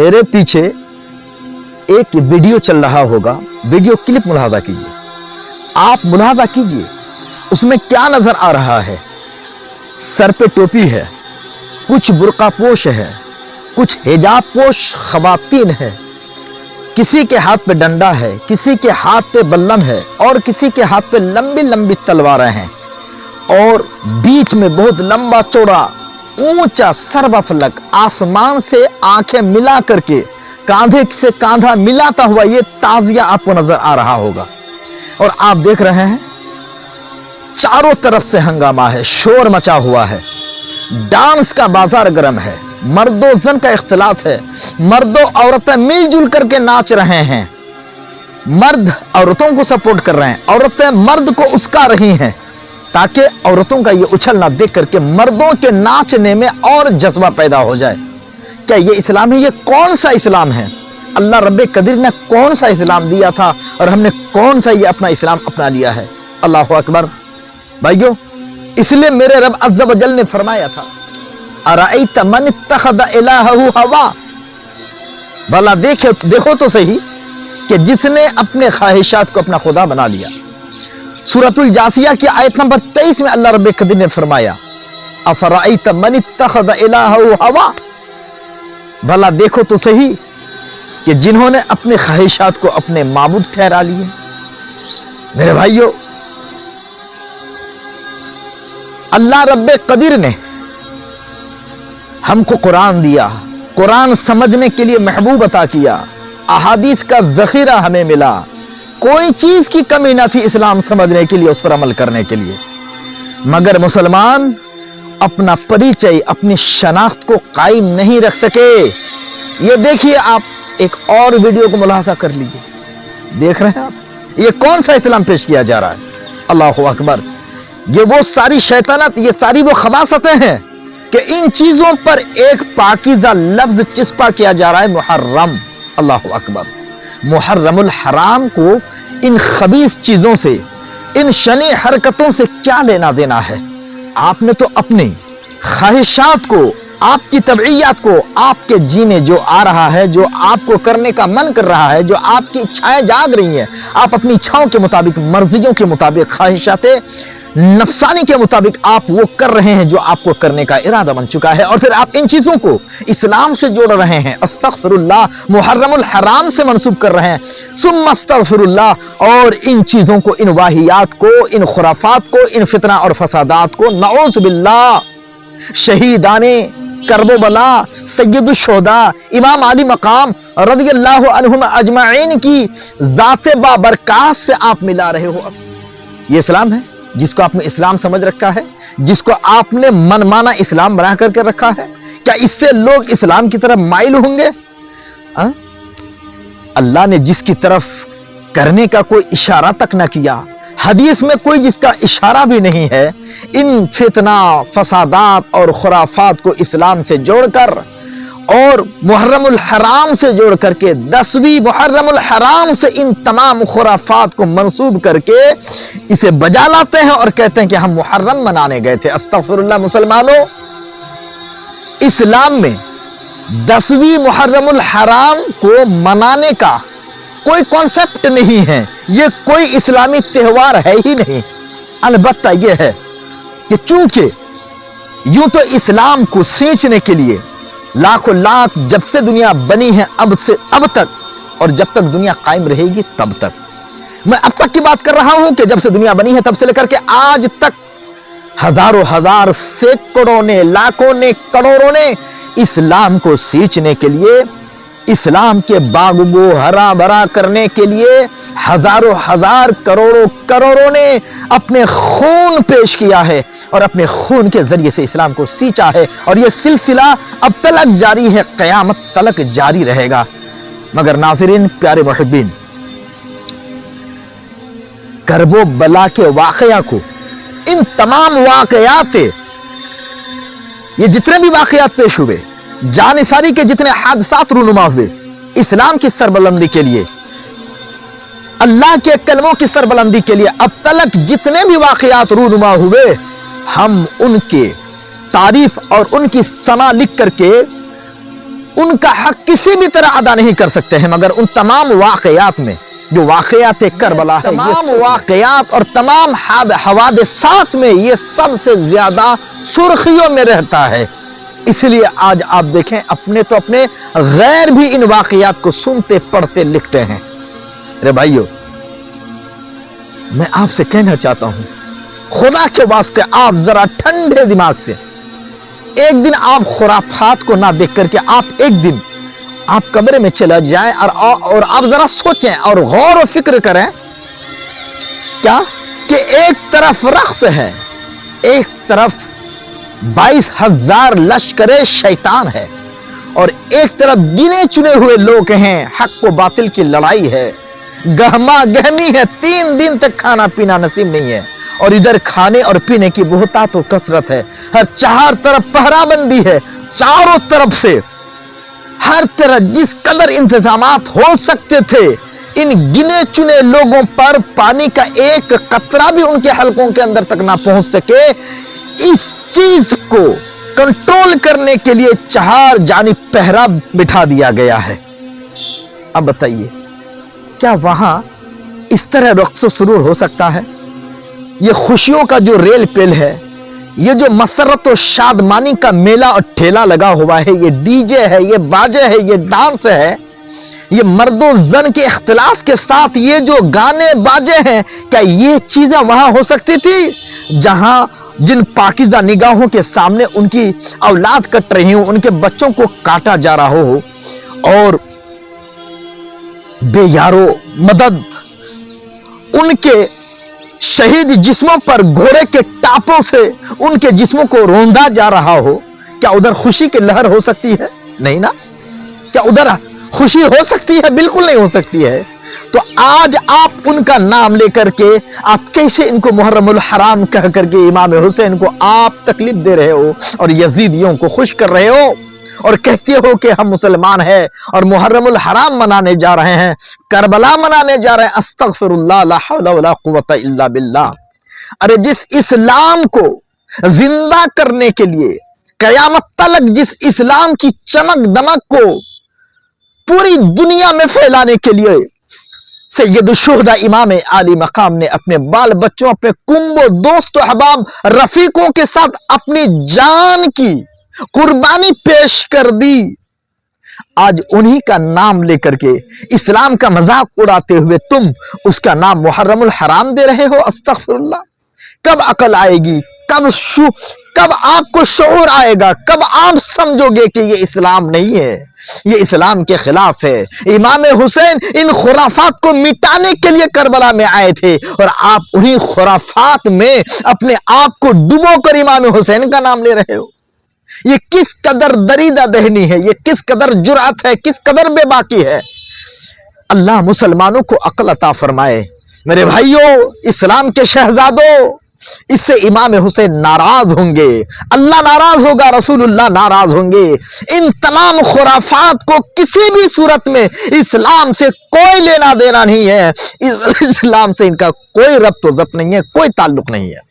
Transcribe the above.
میरे पीछे एक वीडियो चल रहा होगा, वीडियो क्लिप मुलाहाजा कीजिए, आप मुलाहाजा कीजिए उसमें क्या नजर आ रहा है। सर पे टोपी है, कुछ बुर्कापोश है, कुछ हिजाब पोश खवातीन है, किसी के हाथ पे डंडा है, किसी के हाथ पे बल्लम है और किसी के हाथ पे लंबी लंबी तलवारें हैं और बीच में बहुत लंबा चौड़ा ऊंचा सर्वफलक, आसमान से आंखें मिला करके कांधे से कांधा मिलाता हुआ ये ताजिया आपको नजर आ रहा होगा। और आप देख रहे हैं चारों तरफ से हंगामा है, शोर मचा हुआ है, डांस का बाजार गर्म है, मर्दों जन का इख्तिलात है, मर्दों औरतें मिलजुल करके नाच रहे हैं, मर्द औरतों को सपोर्ट कर रहे हैं, औरतें मर्द को उस्का रही हैं ताकि औरतों का ये उछलना देख करके मर्दों के नाचने में और जज्बा पैदा हो जाए। क्या ये इस्लाम है? ये कौन सा इस्लाम है? अल्लाह रब्बे कदीर ने कौन सा इस्लाम दिया था और हमने कौन सा ये अपना इस्लाम अपना लिया है? अल्लाहु अकबर। भाइयों, इसलिए मेरे रब अज़्ज़ व जल ने फरमाया था, अराइत मन इत्तखज़ इलाहहु हवा, भला देखो तो सही कि जिसने अपने ख्वाहिशात को अपना खुदा बना लिया। सूरतुल जासिया की आयत नंबर 23 में अल्लाह रब्बे कदीर ने फरमाया, अफराइत मन इत्तखज़ इलाहहु हवा, भला देखो तो सही कि जिन्होंने अपने ख्वाहिशात को अपने माबूद ठहरा लिए। मेरे भाइयों, अल्लाह रब्बे कदीर ने हमको कुरान दिया, कुरान समझने के लिए महबूब अता किया, अहादीस का जखीरा हमें मिला, कोई चीज की कमी ना थी इस्लाम समझने के लिए, उस पर अमल करने के लिए। मगर मुसलमान अपना परिचय, अपनी शनाख्त को कायम नहीं रख सके। ये देखिए, आप एक और वीडियो को मुलाहाजा कर लीजिए, देख रहे हैं आप, ये कौन सा इस्लाम पेश किया जा रहा है? अल्लाहु अकबर। ये वो सारी शैतानत, ये सारी वो खबासतें हैं कि इन चीजों पर एक पाकीज़ा लफ्ज चिस्पा किया जा रहा है, मुहर्रम। अल्लाहु अकबर। मुहर्रमुल हराम को इन खबीस चीजों से, इन शनी हरकतों से क्या लेना देना है? आपने तो अपनी ख्वाहिशात को, आपकी तबईयात को, आपके जी में जो आ रहा है, जो आपको करने का मन कर रहा है, जो आपकी इच्छाएं जाग रही हैं, आप अपनी इच्छाओं के मुताबिक, मर्जियों के मुताबिक, ख्वाहिशाते नफसानी के मुताबिक आप वो कर रहे हैं जो आपको करने का इरादा बन चुका है, और फिर आप इन चीजों को इस्लाम से जोड़ रहे हैं, अस्तगफिरुल्लाह, मुहर्रमुल हराम से मंसूब कर रहे हैं, सुम्मा अस्तगफिरुल्लाह, और इन चीजों को, इन वाहियात को, इन खुराफात को, इन फितना और फसादात को नऊज़ बिल्लाह शहीदाने करबला, सय्यदुश्शुहदा, इमाम आली मकाम रज़ियल्लाहु अन्हुम अजमाइन की ज़ाते बाबरकात से आप मिला रहे हो। ये इस्लाम है जिसको आपने इस्लाम समझ रखा है, जिसको आपने मनमाना इस्लाम बना करके रखा है? क्या इससे लोग इस्लाम की तरफ माइल होंगे? अल्लाह ने जिसकी तरफ करने का कोई इशारा तक ना किया, हदीस में कोई जिसका इशारा भी नहीं है, इन फितना, फसादात और खुराफात को इस्लाम से जोड़कर और मुहर्रमुल हराम से जोड़ करके, 10वीं मुहर्रमुल हराम से इन तमाम खुराफात को मंसूब करके इसे बजा लाते हैं और कहते हैं कि हम मुहर्रम मनाने गए थे। अस्तगफिरुल्लाह। मुसलमानों, इस्लाम में 10वीं मुहर्रमुल हराम को मनाने का कोई कॉन्सेप्ट नहीं है, ये कोई इस्लामी त्योहार है ही नहीं। अलबत्ता यह है कि चूंकि यूं तो इस्लाम को सींचने के लिए लाखों लाख जब से दुनिया बनी है अब से अब तक, और जब तक दुनिया कायम रहेगी तब तक, मैं अब तक की बात कर रहा हूं कि जब से दुनिया बनी है तब से लेकर के आज तक हजारों हजार, सैकड़ों ने, लाखों ने, करोड़ों ने इस्लाम को सींचने के लिए, इस्लाम के बाग को हरा भरा करने के लिए हजारों हजार, करोड़ों करोड़ों ने अपने खून पेश किया है और अपने खून के जरिए से इस्लाम को सींचा है, और यह सिलसिला अब तलक जारी है, क़यामत तलक जारी रहेगा। मगर नाज़रीन, प्यारे मुहिब्बीन, करबो बला के वाक़या को, इन तमाम वाक़यात, ये जितने भी वाक़यात पेश हुए, जानिसारी के जितने हादसात रूनुमा हुए इस्लाम की सरबलंदी के लिए, अल्लाह के कलमों की सरबलंदी के लिए, अब तलक जितने भी वाक़यात रूनुमा हुए, हम उनके तारीफ और उनकी सना लिख करके ان کا حق کسی بھی طرح ادا نہیں کر سکتے ہیں، مگر ان تمام واقعات میں جو واقعات کربلا ہے، تمام واقعات اور تمام حوادثات میں یہ سب سے زیادہ سرخیوں میں رہتا ہے۔ اس لیے آج آپ دیکھیں اپنے تو اپنے غیر بھی ان واقعات کو سنتے پڑھتے لکھتے ہیں۔ ارے بھائیو، میں آپ سے کہنا چاہتا ہوں، خدا کے واسطے آپ ذرا ٹھنڈے دماغ سے ایک دن آپ خرافات کو نہ دیکھ کر کے آپ ایک دن آپ کمرے میں چلا جائیں اور آپ ذرا سوچیں اور غور و فکر کریں کیا کہ ایک طرف رقص ہے، ایک طرف 22,000 لشکر شیطان ہے، اور ایک طرف گنے چنے ہوئے لوگ ہیں، حق و باطل کی لڑائی ہے، گہما گہمی ہے، 3 دن تک کھانا پینا نصیب نہیں ہے، اور ادھر کھانے اور پینے کی بہتات و کثرت ہے، ہر 4 طرف پہرا بندی ہے، چاروں طرف سے ہر طرح جس قدر انتظامات ہو سکتے تھے ان گنے چنے لوگوں پر پانی کا ایک قطرہ بھی ان کے حلقوں کے اندر تک نہ پہنچ سکے، اس چیز کو کنٹرول کرنے کے لیے 4 جانب پہرا بٹھا دیا گیا ہے۔ اب بتائیے کیا وہاں اس طرح رقص و سرور ہو سکتا ہے؟ یہ خوشیوں کا جو ریل پیل ہے، یہ جو مسرت و شادمانی کا میلہ اور ٹھیلا لگا ہوا ہے، یہ ڈی جے ہے، یہ باجے ہے، یہ ڈانس ہے، یہ مرد و زن کے اختلاط کے ساتھ یہ جو گانے باجے ہیں، کیا یہ چیزیں وہاں ہو سکتی تھی جہاں جن پاکیزہ نگاہوں کے سامنے ان کی اولاد کٹ رہی ہوں، ان کے بچوں کو کاٹا جا رہا ہو، اور بے یارو مدد ان کے شہید جسموں پر گھوڑے کے ٹاپوں سے ان کے جسموں کو روندا جا رہا ہو؟ کیا ادھر خوشی کی لہر ہو سکتی ہے؟ نہیں نا۔ کیا ادھر خوشی ہو سکتی ہے؟ بالکل نہیں ہو سکتی ہے۔ تو آج آپ ان کا نام لے کر کے آپ کیسے ان کو محرم الحرام کہہ کر کے امام حسین کو آپ تکلیف دے رہے ہو اور یزیدیوں کو خوش کر رہے ہو اور کہتے ہو کہ ہم مسلمان ہیں اور محرم الحرام منانے جا رہے ہیں، کربلا منانے جا رہے ہیں۔ استغفر اللہ، لا حول ولا قوت الا باللہ۔ ارے جس اسلام کو زندہ کرنے کے لیے قیامت تلک جس اسلام کی چمک دمک کو پوری دنیا میں پھیلانے کے لیے سید الشہداء امام عالی مقام نے اپنے بال بچوں، اپنے کنبوں، دوست و احباب، رفیقوں کے ساتھ اپنی جان کی قربانی پیش کر دی، آج انہی کا نام لے کر کے اسلام کا مذاق اڑاتے ہوئے تم اس کا نام محرم الحرام دے رہے ہو۔ استغفر اللہ۔ کب عقل آئے گی؟ کب آپ کو شعور آئے گا؟ کب آپ سمجھو گے کہ یہ اسلام نہیں ہے، یہ اسلام کے خلاف ہے؟ امام حسین ان خرافات کو مٹانے کے لیے کربلا میں آئے تھے، اور آپ انہی خرافات میں اپنے آپ کو ڈبو کر امام حسین کا نام لے رہے ہو۔ یہ کس قدر دریدہ دہنی ہے، یہ کس قدر جرأت ہے، کس قدر بے باکی ہے۔ اللہ مسلمانوں کو عقل عطا فرمائے۔ میرے بھائیوں، اسلام کے شہزادوں، اس سے امام حسین ناراض ہوں گے، اللہ ناراض ہوگا، رسول اللہ ناراض ہوں گے۔ ان تمام خرافات کو کسی بھی صورت میں اسلام سے کوئی لینا دینا نہیں ہے، اسلام سے ان کا کوئی ربط و ضبط نہیں ہے، کوئی تعلق نہیں ہے۔